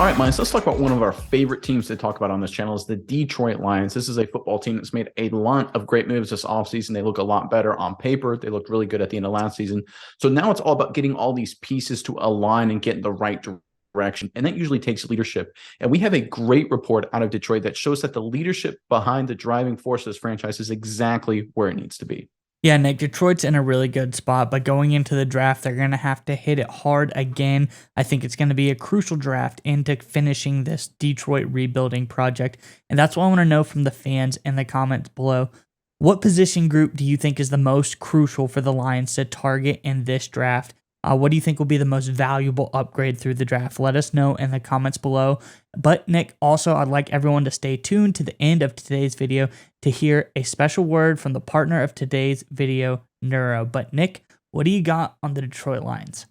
All right, Miles, let's talk about one of our favorite teams to talk about on this channel is the Detroit Lions. This is a football team that's made a lot of great moves this offseason. They look a lot better on paper. They looked really good at the end of last season. So now it's all about getting all these pieces to align and get in the right direction. And that usually takes leadership. And we have a great report out of Detroit that shows that the leadership behind the driving force of this franchise is exactly where it needs to be. Yeah, Nick, Detroit's in a really good spot, but going into the draft, they're going to have to hit it hard again. I think it's going to be a crucial draft into finishing this Detroit rebuilding project. And that's what I want to know from the fans in the comments below. What position group do you think is the most crucial for the Lions to target in this draft? What do you think will be the most valuable upgrade through the draft? Let us know in the comments below. But Nick, also, I'd like everyone to stay tuned to the end of today's video to hear a special word from the partner of today's video, Neuro. But Nick, what do you got on the Detroit Lions?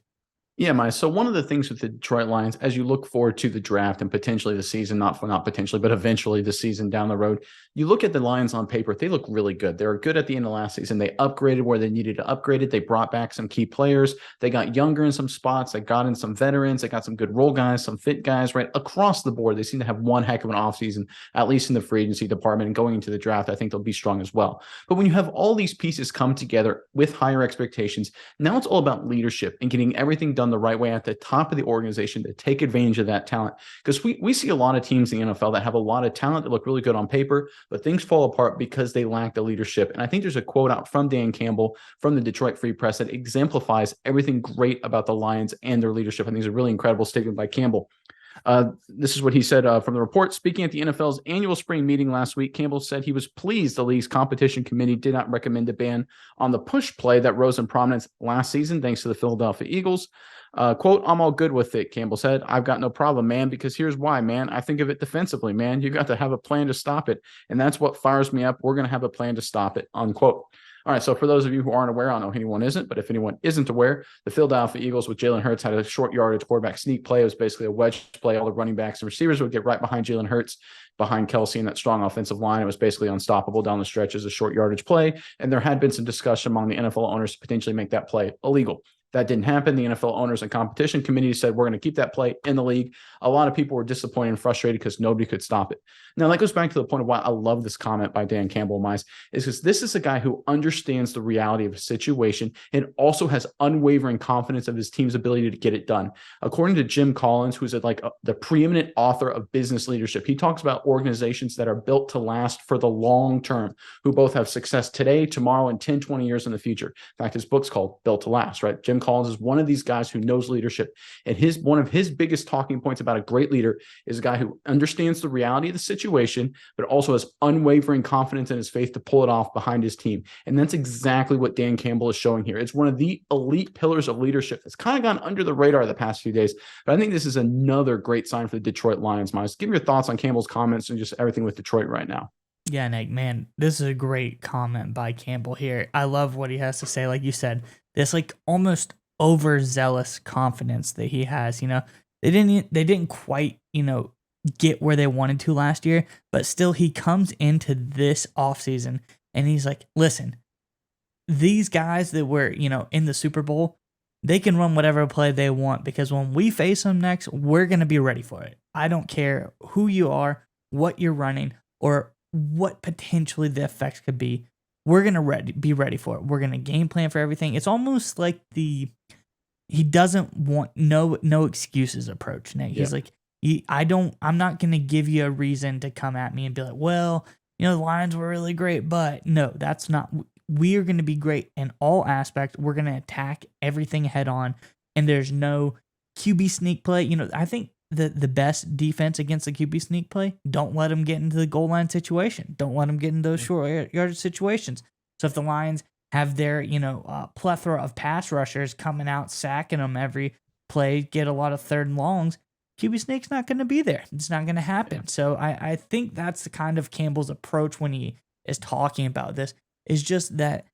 Yeah, Maya. So one of the things with the Detroit Lions, as you look forward to the draft and potentially the season, not potentially, but eventually the season down the road, you look at the Lions on paper, they look really good. They were good at the end of last season. They upgraded where they needed to upgrade it. They brought back some key players. They got younger in some spots. They got in some veterans. They got some good role guys, some fit guys, right? Across the board, they seem to have one heck of an offseason, at least in the free agency department. And going into the draft, I think they'll be strong as well. But when you have all these pieces come together with higher expectations, now it's all about leadership and getting everything done the right way at the top of the organization to take advantage of that talent. Because we see a lot of teams in the NFL that have a lot of talent that look really good on paper, but things fall apart because they lack the leadership. And I think there's a quote out from Dan Campbell from the Detroit Free Press that exemplifies everything great about the Lions and their leadership. I think it's a really incredible statement by Campbell. This is what he said from the report. Speaking at the NFL's annual spring meeting last week, Campbell said he was pleased the league's competition committee did not recommend a ban on the push play that rose in prominence last season, thanks to the Philadelphia Eagles. Quote, I'm all good with it, Campbell said. I've got no problem, man, because here's why, man. I think of it defensively, man. You got to have a plan to stop it. And that's what fires me up. We're going to have a plan to stop it, unquote. All right, so for those of you who aren't aware, I don't know anyone isn't, but if anyone isn't aware, the Philadelphia Eagles with Jalen Hurts had a short yardage quarterback sneak play. It was basically a wedge play. All the running backs and receivers would get right behind Jalen Hurts, behind Kelsey and that strong offensive line. It was basically unstoppable down the stretch as a short yardage play. And there had been some discussion among the NFL owners to potentially make that play illegal. That didn't happen. The NFL owners and competition committee said, we're going to keep that play in the league. A lot of people were disappointed and frustrated because nobody could stop it. Now, that goes back to the point of why I love this comment by Dan Campbell, Mize, is because this is a guy who understands the reality of a situation and also has unwavering confidence of his team's ability to get it done. According to Jim Collins, who's the preeminent author of business leadership, he talks about organizations that are built to last for the long term, who both have success today, tomorrow, and 10, 20 years in the future. In fact, his book's called Built to Last, right? Jim Collins is one of these guys who knows leadership. And one of his biggest talking points about a great leader is a guy who understands the reality of the situation, but also has unwavering confidence in his faith to pull it off behind his team. And that's exactly what Dan Campbell is showing here. It's one of the elite pillars of leadership that's kind of gone under the radar the past few days. But I think this is another great sign for the Detroit Lions. Miles, give me your thoughts on Campbell's comments and just everything with Detroit right now. Yeah, Nick, man, this is a great comment by Campbell here. I love what he has to say. Like you said, this almost overzealous confidence that he has. They didn't quite, get where they wanted to last year, but still he comes into this offseason and he's like, listen, these guys that were, in the Super Bowl, they can run whatever play they want because when we face them next, we're going to be ready for it. I don't care who you are, what you're running, or what potentially the effects could be. We're going to be ready for it. We're going to game plan for everything. It's almost like he doesn't want no excuses approach, Nick. He's like, I'm not going to give you a reason to come at me and be like, well, the Lions were really great, but no, that's not. We are going to be great in all aspects. We're going to attack everything head on, and there's no QB sneak play. I think the best defense against the QB sneak play, don't let them get into the goal line situation. Don't let them get into those short yardage situations. So if the Lions have their, plethora of pass rushers coming out, sacking them every play, get a lot of third and longs, QB sneak's not going to be there. It's not going to happen. So I think that's the kind of Campbell's approach when he is talking about this, is just that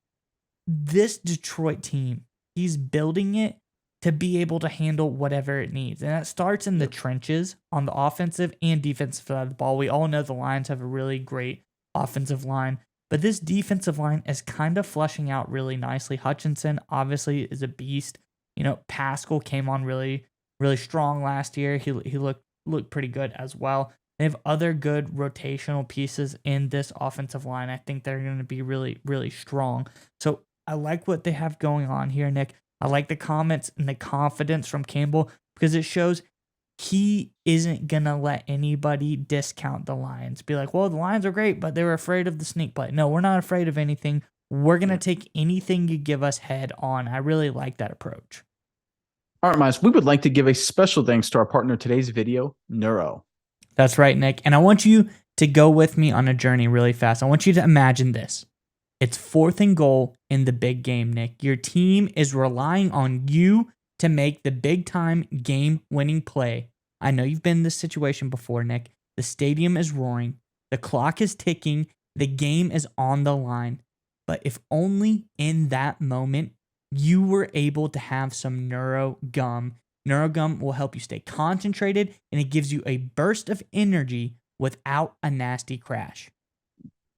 this Detroit team, he's building it to be able to handle whatever it needs. And that starts in the trenches on the offensive and defensive side of the ball. We all know the Lions have a really great offensive line, but this defensive line is kind of flushing out really nicely. Hutchinson obviously is a beast. Pascal came on really, really strong last year. He looked look pretty good as well. They have other good rotational pieces in this offensive line. I think they're going to be really, really strong. So I like what they have going on here, Nick. I like the comments and the confidence from Campbell because it shows he isn't going to let anybody discount the Lions. Be like, well, the Lions are great, but they were afraid of the sneak play. No, we're not afraid of anything. We're going to take anything you give us head on. I really like that approach. All right, Miles, we would like to give a special thanks to our partner in today's video, Neuro. That's right, Nick. And I want you to go with me on a journey really fast. I want you to imagine this. It's 4th and goal in the big game, Nick. Your team is relying on you to make the big-time game-winning play. I know you've been in this situation before, Nick. The stadium is roaring. The clock is ticking. The game is on the line. But if only in that moment you were able to have some Neuro Gum. Neuro Gum will help you stay concentrated, and it gives you a burst of energy without a nasty crash.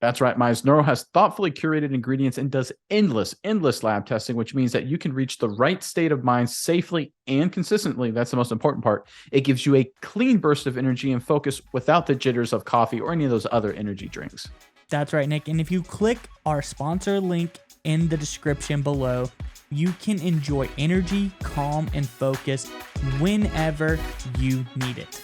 That's right, Miles. Neuro has thoughtfully curated ingredients and does endless lab testing, which means that you can reach the right state of mind safely and consistently. That's the most important part. It gives you a clean burst of energy and focus without the jitters of coffee or any of those other energy drinks. That's right, Nick. And if you click our sponsor link in the description below, you can enjoy energy, calm, and focus whenever you need it.